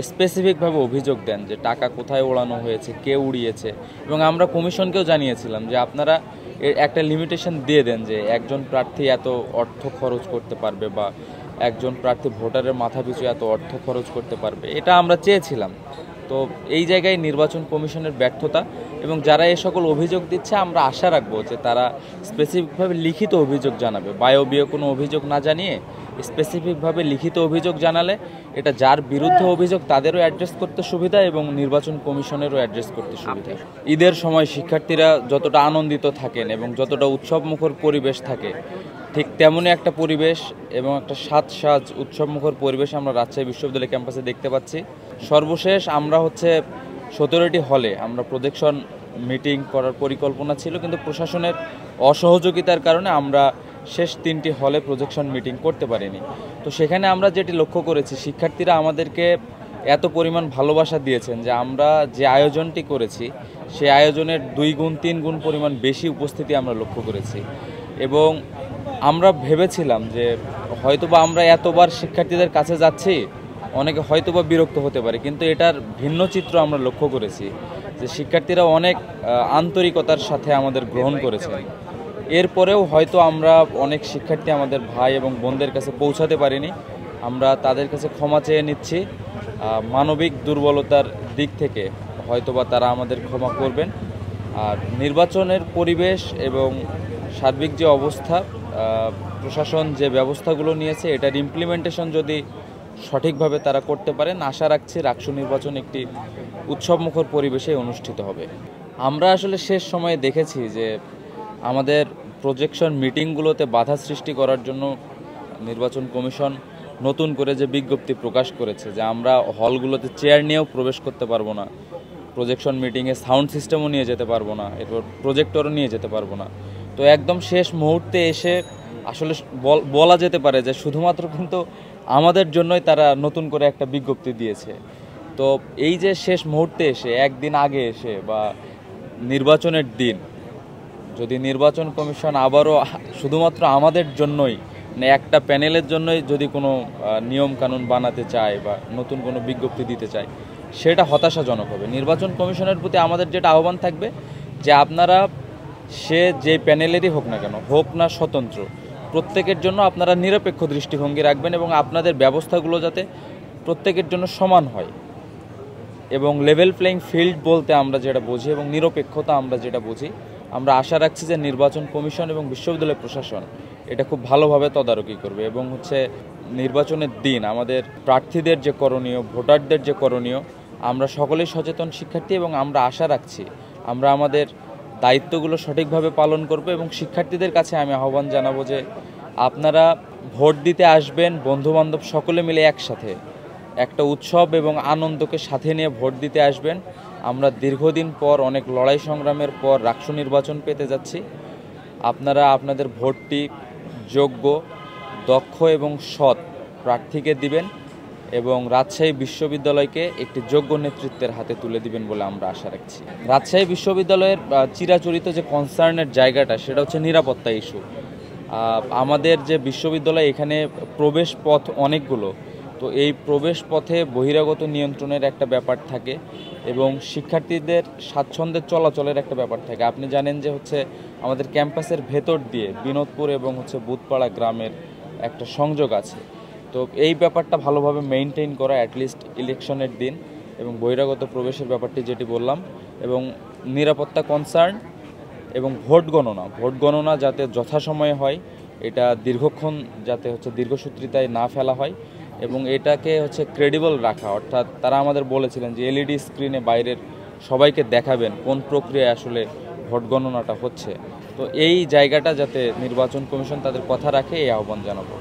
স্পেসিফিকভাবে অভিযোগ দেন যে টাকা কোথায় ওড়ানো হয়েছে, কে উড়িয়েছে। এবং আমরা কমিশনকেও জানিয়েছিলাম যে আপনারা এর একটা লিমিটেশন দিয়ে দেন যে একজন প্রার্থী এত অর্থ খরচ করতে পারবে বা একজন প্রার্থী ভোটারের মাথাপিছু এত অর্থ খরচ করতে পারবে, এটা আমরা চেয়েছিলাম। তো এই জায়গায় নির্বাচন কমিশনের ব্যর্থতা, এবং যারা এই সকল অভিযোগ দিচ্ছে আমরা আশা রাখবো যে তারা স্পেসিফিকভাবে লিখিত অভিযোগ জানাবে, বায়বীয় কোনো অভিযোগ না জানিয়ে স্পেসিফিকভাবে লিখিত অভিযোগ জানালে এটা যার বিরুদ্ধে অভিযোগ তাদেরও অ্যাড্রেস করতে সুবিধা এবং নির্বাচন কমিশনেরও অ্যাড্রেস করতে সুবিধা। ঈদের সময় শিক্ষার্থীরা যতটা আনন্দিত থাকেন এবং যতটা উৎসবমুখর পরিবেশ থাকে, ঠিক তেমনই একটা পরিবেশ এবং একটা সাজ উৎসবমুখর পরিবেশ আমরা রাজশাহী বিশ্ববিদ্যালয় ক্যাম্পাসে দেখতে পাচ্ছি। সর্বশেষ আমরা 17টি হলে আমরা প্রজেকশন মিটিং করার পরিকল্পনা ছিল, কিন্তু প্রশাসনের অসহযোগিতার কারণে আমরা শেষ 3টি হলে প্রজেকশন মিটিং করতে পারিনি। তো সেখানে আমরা যেটি লক্ষ্য করেছি, শিক্ষার্থীরা আমাদেরকে এত পরিমাণ ভালোবাসা দিয়েছেন যে আমরা যে আয়োজনটি করেছি সেই আয়োজনের 2 গুণ 3 গুণ পরিমাণ বেশি উপস্থিতি আমরা লক্ষ্য করেছি। এবং আমরা ভেবেছিলাম যে হয়তোবা আমরা এতবার শিক্ষার্থীদের কাছে যাচ্ছি, অনেকে হয়তোবা বিরক্ত হতে পারে, কিন্তু এটার ভিন্ন চিত্র আমরা লক্ষ্য করেছি যে শিক্ষার্থীরা অনেক আন্তরিকতার সাথে আমাদের গ্রহণ করেছেন। এরপরেও হয়তো আমরা অনেক শিক্ষার্থী আমাদের ভাই এবং বোনদের কাছে পৌঁছাতে পারিনি, আমরা তাদের কাছে ক্ষমা চেয়ে নিচ্ছি। মানবিক দুর্বলতার দিক থেকে হয়তোবা তারা আমাদের ক্ষমা করবেন। আর নির্বাচনের পরিবেশ এবং সার্বিক যে অবস্থা, প্রশাসন যে ব্যবস্থাগুলো নিয়েছে এটার ইমপ্লিমেন্টেশন যদি সঠিকভাবে তারা করতে পারেন, আশা রাখছি রাকসু নির্বাচন একটি উৎসবমুখর পরিবেশে অনুষ্ঠিত হবে। আমরা আসলে শেষ সময়ে দেখেছি যে আমাদের প্রজেকশন মিটিংগুলোতে বাধা সৃষ্টি করার জন্য নির্বাচন কমিশন নতুন করে যে বিজ্ঞপ্তি প্রকাশ করেছে যে আমরা হলগুলোতে চেয়ার নিয়েও প্রবেশ করতে পারবো না, প্রজেকশন মিটিংয়ে সাউন্ড সিস্টেমও নিয়ে যেতে পারবো না, এরপর প্রজেক্টরও নিয়ে যেতে পারবো না। তো একদম শেষ মুহূর্তে এসে আসলে বলা যেতে পারে যে শুধুমাত্র কিন্তু আমাদের জন্যই তারা নতুন করে একটা বিজ্ঞপ্তি দিয়েছে। তো এই যে শেষ মুহূর্তে এসে, একদিন আগে এসে বা নির্বাচনের দিন যদি নির্বাচন কমিশন আবারও শুধুমাত্র আমাদের জন্যই, মানে একটা প্যানেলের জন্যই যদি কোনো নিয়ম কানুন বানাতে চায় বা নতুন কোনো বিজ্ঞপ্তি দিতে চায়, সেটা হতাশাজনক হবে। নির্বাচন কমিশনের প্রতি আমাদের যেটা আহ্বান থাকবে যে আপনারা সে যে প্যানেলেরই হোক না কেন, হোক না স্বতন্ত্র, প্রত্যেকের জন্য আপনারা নিরপেক্ষ দৃষ্টিভঙ্গি রাখবেন এবং আপনাদের ব্যবস্থাগুলো যাতে প্রত্যেকের জন্য সমান হয়। এবং লেভেল প্লেইং ফিল্ড বলতে আমরা যেটা বুঝি এবং নিরপেক্ষতা আমরা যেটা বুঝি, আমরা আশা রাখছি যে নির্বাচন কমিশন এবং বিশ্ববিদ্যালয় প্রশাসন এটা খুব ভালোভাবে তদারকি করবে এবং নির্বাচনের দিন আমাদের প্রার্থীদের যে করণীয়, ভোটারদের যে করণীয়, আমরা সকলেই সচেতন শিক্ষার্থী এবং আমরা আশা রাখছি আমরা আমাদের দায়িত্বগুলো সঠিকভাবে পালন করব। এবং শিক্ষার্থীদের কাছে আমি আহ্বান জানাবো যে আপনারা ভোট দিতে আসবেন, বন্ধুবান্ধব সকলে মিলে একসাথে একটা উৎসব এবং আনন্দকে সাথে নিয়ে ভোট দিতে আসবেন। আমরা দীর্ঘদিন পর, অনেক লড়াই সংগ্রামের পর রাকসু নির্বাচন পেতে যাচ্ছি। আপনারা আপনাদের ভোটটি যোগ্য, দক্ষ এবং সৎ প্রার্থীকে দিবেন এবং রাজশাহী বিশ্ববিদ্যালয়কে একটি যোগ্য নেতৃত্বের হাতে তুলে দিবেন বলে আমরা আশা রাখছি। রাজশাহী বিশ্ববিদ্যালয়ের চিরাচরিত যে কনসার্নের জায়গাটা, সেটা নিরাপত্তা ইস্যু। আমাদের যে বিশ্ববিদ্যালয়, এখানে প্রবেশ পথ অনেকগুলো, তো এই প্রবেশ পথে বহিরাগত নিয়ন্ত্রণের একটা ব্যাপার থাকে এবং শিক্ষার্থীদের স্বাচ্ছন্দ্যের চলাচলের একটা ব্যাপার থাকে। আপনি জানেন যে আমাদের ক্যাম্পাসের ভেতর দিয়ে বিনোদপুর এবং বুধপাড়া গ্রামের একটা সংযোগ আছে। তো এই ব্যাপারটা ভালোভাবে মেইনটেইন করা, অ্যাটলিস্ট ইলেকশনের দিন, এবং বহিরাগত প্রবেশের ব্যাপারটি যেটি বললাম, এবং নিরাপত্তা কনসার্ন এবং ভোট গণনা যাতে যথাসময়ে হয়, এটা দীর্ঘক্ষণ যাতে দীর্ঘসূত্রিতায় না ফেলা হয় এবং এটাকে ক্রেডিবল রাখা। অর্থাৎ তারা আমাদের বলেছিলেন যে এলইডি স্ক্রিনে বাইরের সবাইকে দেখাবেন কোন প্রক্রিয়ায় আসলে ভোট গণনাটা হচ্ছে। তো এই জায়গাটা যাতে নির্বাচন কমিশন তাদের কথা রাখে, এই আহ্বান জানাবো।